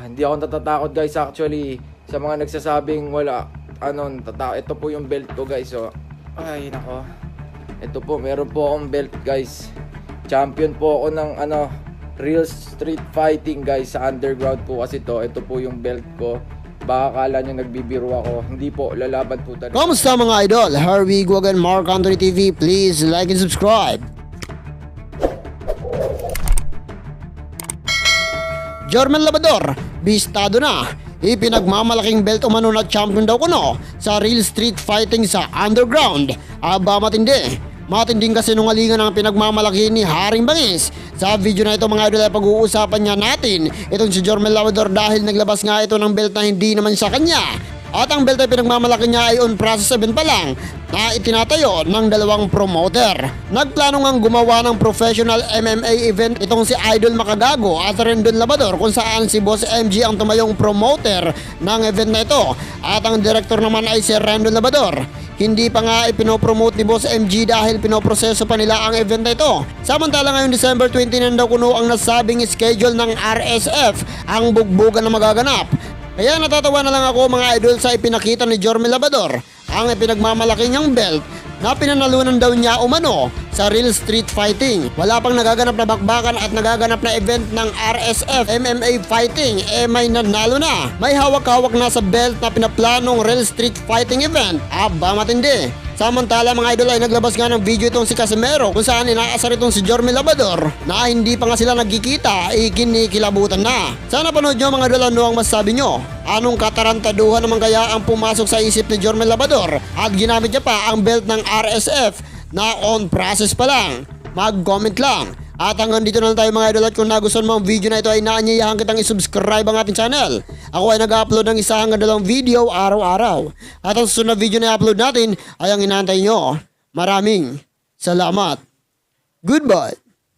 Hindi ako natatakot guys actually sa mga nagsasabing wala ito po yung belt ko guys. So ay nako, ito po, meron po akong belt guys. Champion po ako ng real street fighting guys sa underground po kasi ito po yung belt ko. Baka akala nyo nagbibiro ako, hindi po, lalaban po talaga. Kamusta mga idol? Harvey Guagan, Mark Anthony TV. Please like and subscribe. Jermel Labrador, bistado na. Ipinagmamalaking belt umano na champion daw kuno sa real street fighting sa underground. Aba matindi. Matinding kasinungalingan ang pinagmamalaki ni Haring Bangis. Sa video na ito mga idol ay pag-uusapan niya natin itong si Jermel Labrador dahil naglabas nga ito ng belt na hindi naman sa kanya. At ang belt ay pinagmamalaki niya ay on process event pa lang na itinatayo ng dalawang promoter. Nagplano ngang gumawa ng professional MMA event itong si Idol Makagago at Rendon Labrador kung saan si Boss MG ang tumayong promoter ng event na ito. At ang director naman ay si Rendon Labrador. Hindi pa nga ipinopromote ni Boss MG dahil pinoproseso pa nila ang event na ito. Samantala ngayong December 29 daw kuno ang nasabing schedule ng RSF ang bugbugan na magaganap. Kaya natatawa na lang ako mga idol sa ipinakita ni Jermel Labrador ang ipinagmamalaki niyang belt na pinanalunan daw niya umano sa real street fighting. Wala pang nagaganap na bakbakan at nagaganap na event ng RSF MMA fighting may nanalo na. May hawak-hawak na sa belt na pinaplanong real street fighting event. Aba matindi. Samantala mga idol ay naglabas nga ng video itong si Casimero kung saan inaasar itong si Jermel Labrador na hindi pa nga sila nagkikita kinikilabutan na. Sana panood nyo mga idol ano ang masasabi nyo. Anong katarantaduhan naman kaya ang pumasok sa isip ni Jermel Labrador at ginamit niya pa ang belt ng RSF na on process pa lang. Mag-comment lang. At hanggang dito na lang tayo mga idol at kung nagustuhan mo ang video na ito ay naanyayahan kitang isubscribe ang ating channel. Ako ay nag-upload ng isa hanggang dalawang video araw-araw. At ang susunod na video na i-upload natin ay ang inaantay nyo. Maraming salamat. Goodbye.